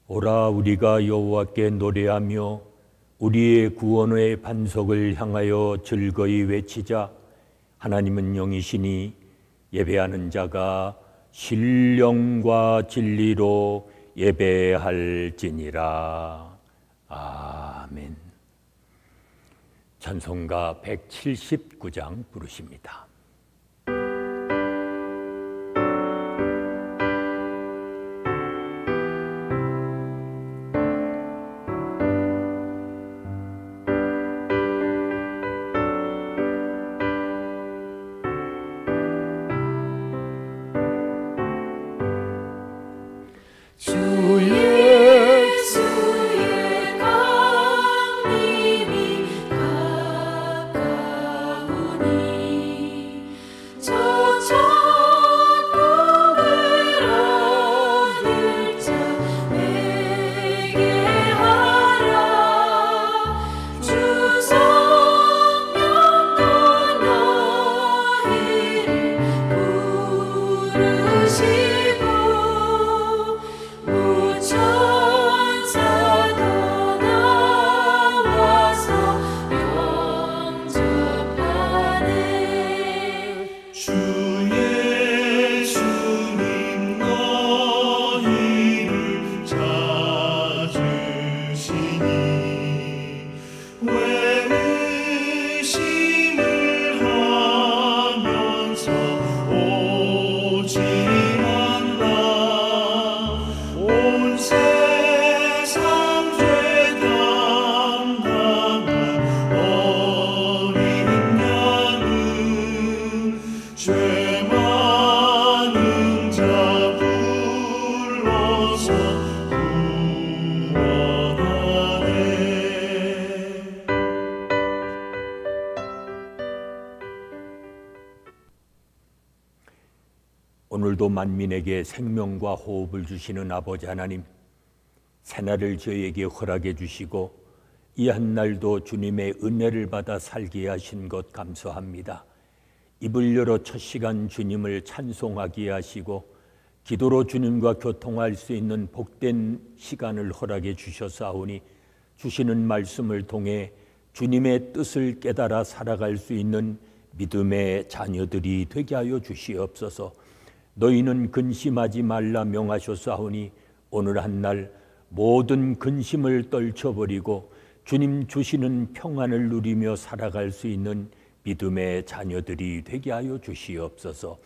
오라 우리가 여호와께 노래하며 우리의 구원의 반석을 향하여 즐거이 외치자. 하나님은 영이시니 예배하는 자가 신령과 진리로 예배할지니라. 아멘. 찬송가 179장 부르십니다. 오늘도 만민에게 생명과 호흡을 주시는 아버지 하나님, 새날을 저희에게 허락해 주시고 이 한날도 주님의 은혜를 받아 살게 하신 것 감사합니다. 입을 열어 첫 시간 주님을 찬송하게 하시고 기도로 주님과 교통할 수 있는 복된 시간을 허락해 주셨사오니 주시는 말씀을 통해 주님의 뜻을 깨달아 살아갈 수 있는 믿음의 자녀들이 되게 하여 주시옵소서. 너희는 근심하지 말라 명하셨사오니 오늘 한날 모든 근심을 떨쳐버리고 주님 주시는 평안을 누리며 살아갈 수 있는 믿음의 자녀들이 되게 하여 주시옵소서.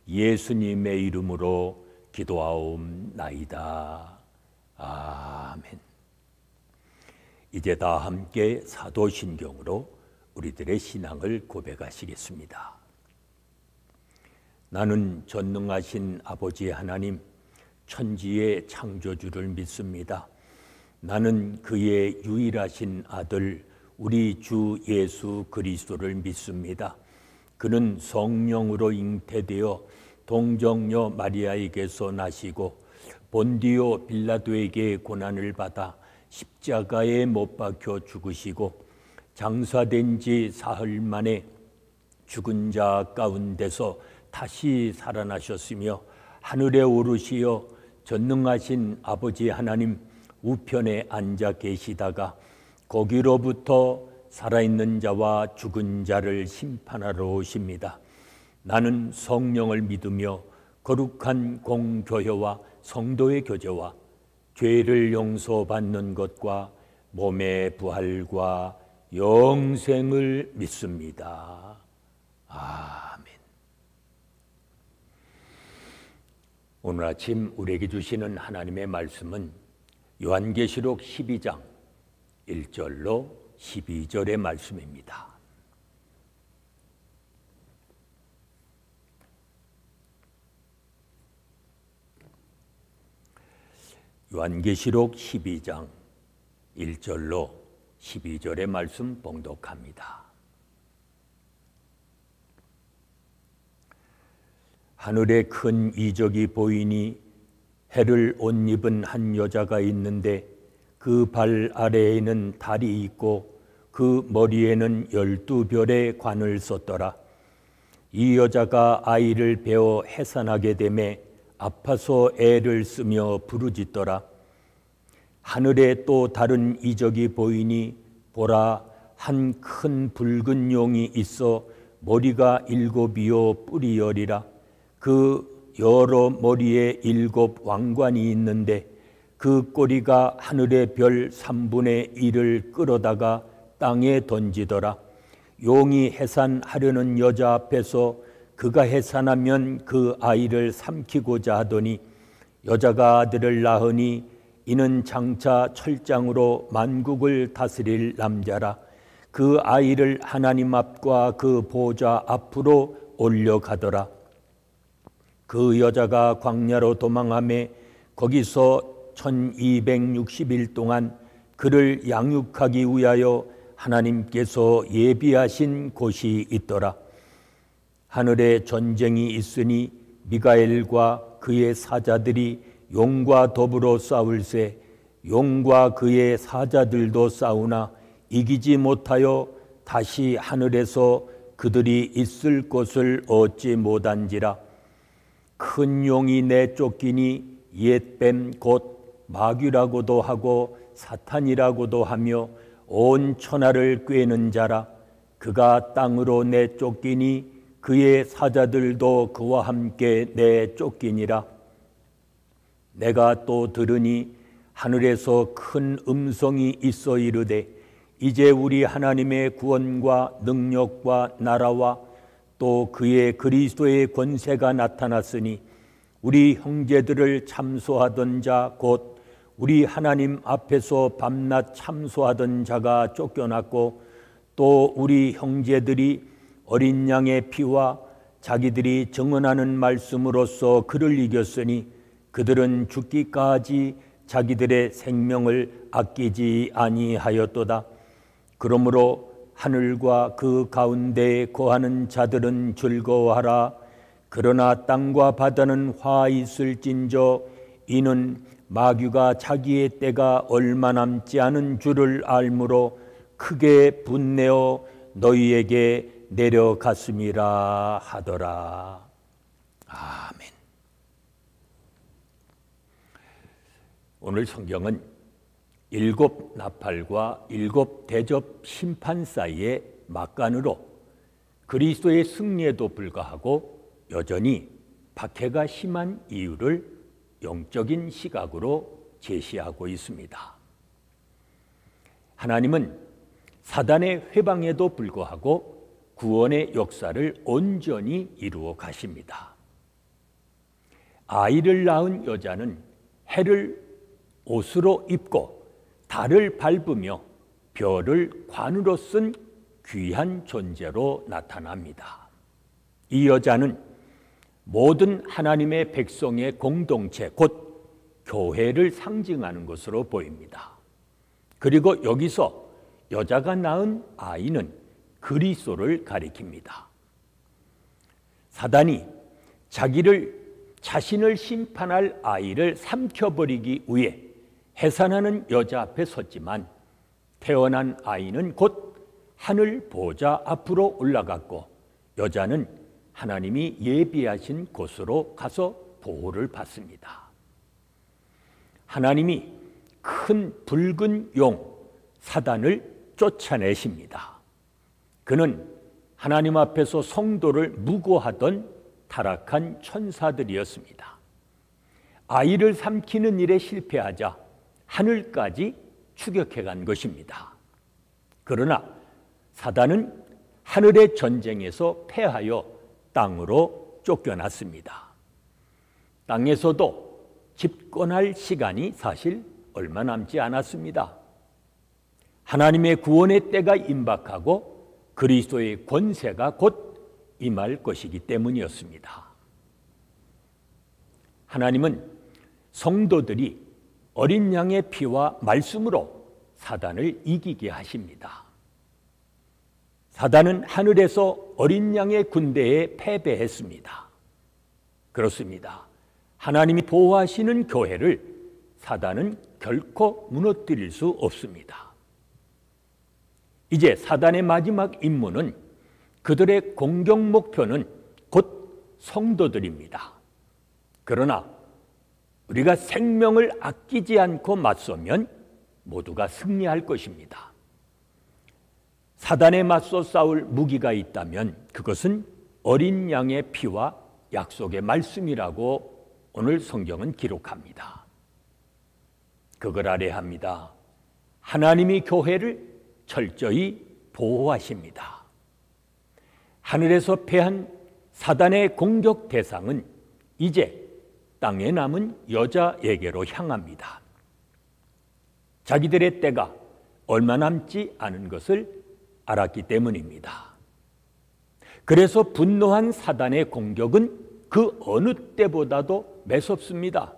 예수님의 이름으로 기도하옵나이다. 아멘. 이제 다 함께 사도신경으로 우리들의 신앙을 고백하시겠습니다. 나는 전능하신 아버지 하나님, 천지의 창조주를 믿습니다. 나는 그의 유일하신 아들 우리 주 예수 그리스도를 믿습니다. 그는 성령으로 잉태되어 동정녀 마리아에게서 나시고 본디오 빌라도에게 고난을 받아 십자가에 못 박혀 죽으시고 장사된 지 사흘 만에 죽은 자 가운데서 다시 살아나셨으며 하늘에 오르시어 전능하신 아버지 하나님 우편에 앉아 계시다가 거기로부터 살아있는 자와 죽은 자를 심판하러 오십니다. 나는 성령을 믿으며 거룩한 공교회와 성도의 교제와 죄를 용서받는 것과 몸의 부활과 영생을 믿습니다. 아멘. 오늘 아침 우리에게 주시는 하나님의 말씀은 요한계시록 12장 1절로 12절의 말씀입니다. 요한계시록 12장 1절로 12절의 말씀 봉독합니다. 하늘에 큰 이적이 보이니 해를 옷 입은 한 여자가 있는데 그 발 아래에는 달이 있고 그 머리에는 12별의 관을 썼더라. 이 여자가 아이를 베어 해산하게 되매 아파서 애를 쓰며 부르짖더라. 하늘에 또 다른 이적이 보이니 보라, 한 큰 붉은 용이 있어 머리가 7이요 뿔이 10이라. 그 여러 머리에 7 왕관이 있는데 그 꼬리가 하늘의 별 3분의 1을 끌어다가 땅에 던지더라. 용이 해산하려는 여자 앞에서 그가 해산하면 그 아이를 삼키고자 하더니 여자가 아들을 낳으니 이는 장차 철장으로 만국을 다스릴 남자라. 그 아이를 하나님 앞과 그 보좌 앞으로 올려가더라. 그 여자가 광야로 도망하매 거기서 1260일 동안 그를 양육하기 위하여 하나님께서 예비하신 곳이 있더라. 하늘에 전쟁이 있으니 미가엘과 그의 사자들이 용과 더불어 싸울세 용과 그의 사자들도 싸우나 이기지 못하여 다시 하늘에서 그들이 있을 곳을 얻지 못한지라. 큰 용이 내쫓기니 옛뱀 곧 마귀라고도 하고 사탄이라고도 하며 온 천하를 꿰는 자라. 그가 땅으로 내쫓기니 그의 사자들도 그와 함께 내쫓기니라. 내가 또 들으니 하늘에서 큰 음성이 있어 이르되 이제 우리 하나님의 구원과 능력과 나라와 또 그의 그리스도의 권세가 나타났으니 우리 형제들을 참소하던 자 곧 우리 하나님 앞에서 밤낮 참소하던 자가 쫓겨났고 또 우리 형제들이 어린 양의 피와 자기들이 증언하는 말씀으로써 그를 이겼으니 그들은 죽기까지 자기들의 생명을 아끼지 아니하였도다. 그러므로 하늘과 그 가운데에 거하는 자들은 즐거워하라. 그러나 땅과 바다는 화 있을진저 이는 마귀가 자기의 때가 얼마 남지 않은 줄을 알므로 크게 분내어 너희에게 내려갔음이라 하더라. 아멘. 오늘 성경은 7 나팔과 7 대접 심판 사이의 막간으로 그리스도의 승리에도 불구하고 여전히 박해가 심한 이유를 영적인 시각으로 제시하고 있습니다. 하나님은 사단의 회방에도 불구하고 구원의 역사를 온전히 이루어 가십니다. 아이를 낳은 여자는 해를 옷으로 입고 달을 밟으며 별을 관으로 쓴 귀한 존재로 나타납니다. 이 여자는 모든 하나님의 백성의 공동체 곧 교회를 상징하는 것으로 보입니다. 그리고 여기서 여자가 낳은 아이는 그리스도를 가리킵니다. 사단이 자신을 심판할 아이를 삼켜버리기 위해 해산하는 여자 앞에 섰지만 태어난 아이는 곧 하늘 보좌 앞으로 올라갔고 여자는 하나님이 예비하신 곳으로 가서 보호를 받습니다. 하나님이 큰 붉은 용 사단을 쫓아내십니다. 그는 하나님 앞에서 성도를 무고하던 타락한 천사들이었습니다. 아이를 삼키는 일에 실패하자 하늘까지 추격해 간 것입니다. 그러나 사단은 하늘의 전쟁에서 패하여 땅으로 쫓겨났습니다. 땅에서도 집권할 시간이 사실 얼마 남지 않았습니다. 하나님의 구원의 때가 임박하고 그리스도의 권세가 곧 임할 것이기 때문이었습니다. 하나님은 성도들이 어린 양의 피와 말씀으로 사단을 이기게 하십니다. 사단은 하늘에서 어린 양의 군대에 패배했습니다. 그렇습니다. 하나님이 보호하시는 교회를 사단은 결코 무너뜨릴 수 없습니다. 이제 사단의 마지막 임무는 그들의 공격 목표는 곧 성도들입니다. 그러나 우리가 생명을 아끼지 않고 맞서면 모두가 승리할 것입니다. 사단에 맞서 싸울 무기가 있다면 그것은 어린 양의 피와 약속의 말씀이라고 오늘 성경은 기록합니다. 그걸 알아야 합니다. 하나님이 교회를 철저히 보호하십니다. 하늘에서 패한 사단의 공격 대상은 이제 땅에 남은 여자에게로 향합니다. 자기들의 때가 얼마 남지 않은 것을 알았기 때문입니다. 그래서 분노한 사단의 공격은 그 어느 때보다도 매섭습니다.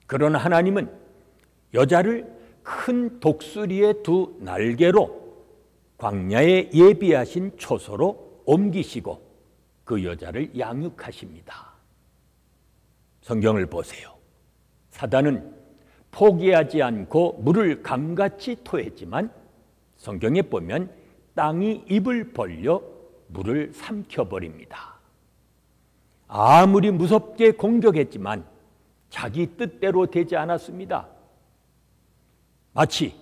그러나 하나님은 여자를 큰 독수리의 두 날개로 광야에 예비하신 초소로 옮기시고 그 여자를 양육하십니다. 성경을 보세요. 사단은 포기하지 않고 물을 감같이 토했지만 성경에 보면 땅이 입을 벌려 물을 삼켜버립니다. 아무리 무섭게 공격했지만 자기 뜻대로 되지 않았습니다. 마치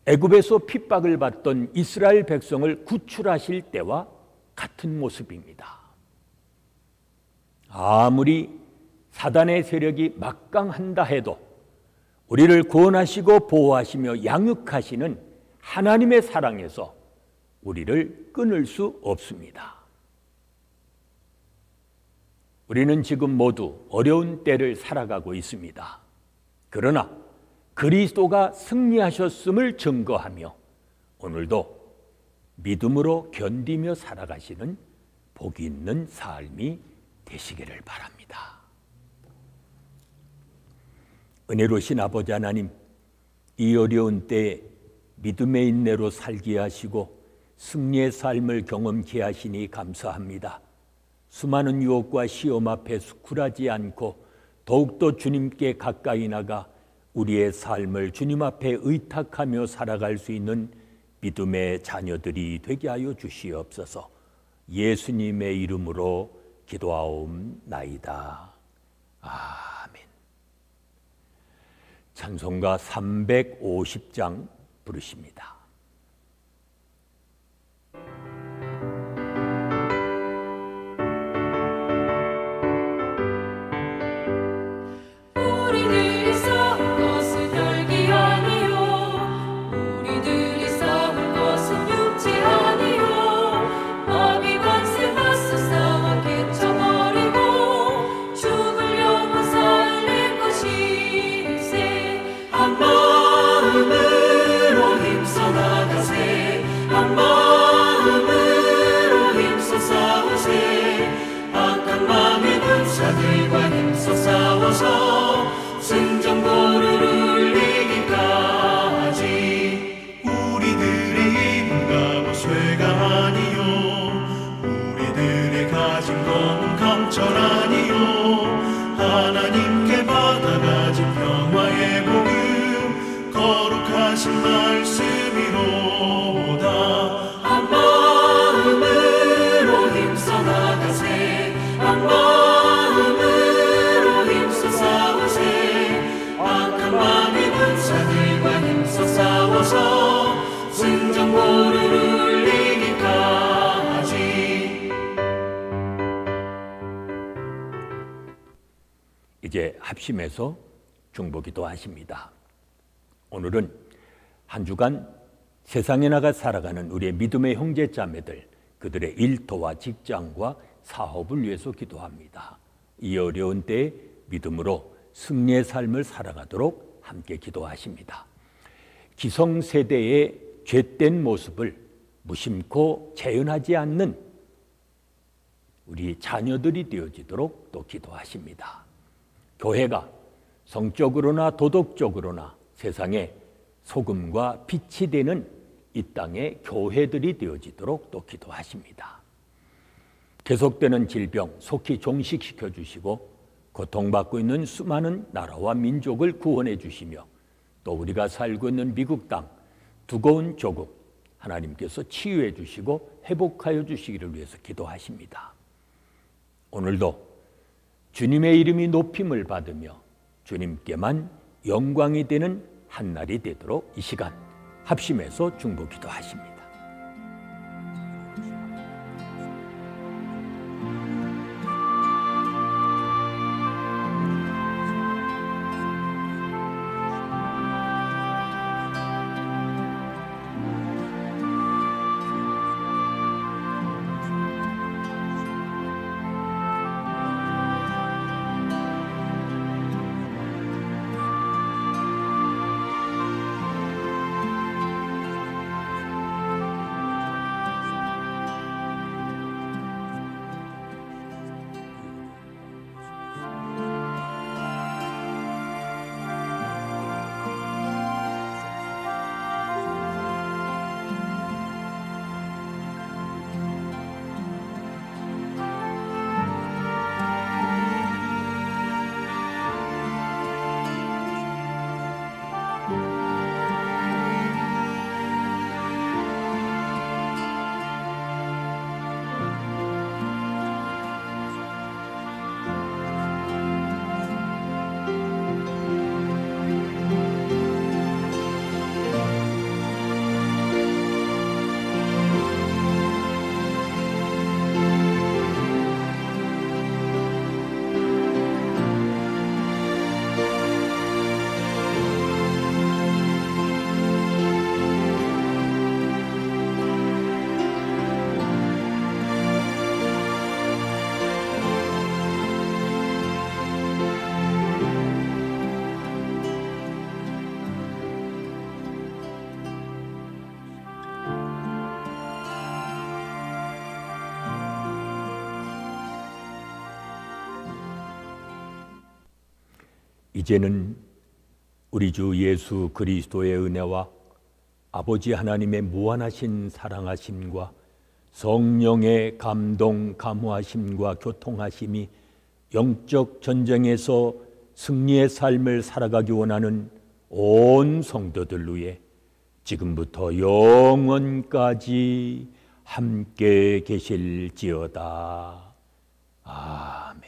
애굽에서 핍박을 받던 이스라엘 백성을 구출하실 때와 같은 모습입니다. 아무리 사단의 세력이 막강한다 해도 우리를 구원하시고 보호하시며 양육하시는 하나님의 사랑에서 우리를 끊을 수 없습니다. 우리는 지금 모두 어려운 때를 살아가고 있습니다. 그러나 그리스도가 승리하셨음을 증거하며 오늘도 믿음으로 견디며 살아가시는 복이 있는 삶이 되시기를 바랍니다. 은혜로우신 아버지 하나님, 이 어려운 때에 믿음의 인내로 살게 하시고 승리의 삶을 경험케 하시니 감사합니다. 수많은 유혹과 시험 앞에 굴하지 않고 더욱더 주님께 가까이 나가 우리의 삶을 주님 앞에 의탁하며 살아갈 수 있는 믿음의 자녀들이 되게 하여 주시옵소서. 예수님의 이름으로 기도하옵나이다. 아멘. 찬송가 350장 부르십니다. 이제 합심해서 중보기도 하십니다. 오늘은 한 주간 세상에 나가 살아가는 우리의 믿음의 형제자매들, 그들의 일터와 직장과 사업을 위해서 기도합니다. 이 어려운 때에 믿음으로 승리의 삶을 살아가도록 함께 기도하십니다. 기성세대의 죄된 모습을 무심코 재현하지 않는 우리 자녀들이 되어지도록 또 기도하십니다. 교회가 성적으로나 도덕적으로나 세상에 소금과 빛이 되는 이 땅의 교회들이 되어지도록 또 기도하십니다. 계속되는 질병 속히 종식시켜 주시고 고통받고 있는 수많은 나라와 민족을 구원해 주시며 또 우리가 살고 있는 미국 땅 두꺼운 조국 하나님께서 치유해 주시고 회복하여 주시기를 위해서 기도하십니다. 오늘도 주님의 이름이 높임을 받으며 주님께만 영광이 되는 한 날이 되도록 이 시간 합심해서 중보 기도하십니다. 이제는 우리 주 예수 그리스도의 은혜와 아버지 하나님의 무한하신 사랑하심과 성령의 감동, 감화하심과 교통하심이 영적 전쟁에서 승리의 삶을 살아가기 원하는 온 성도들 위해 지금부터 영원까지 함께 계실지어다. 아멘.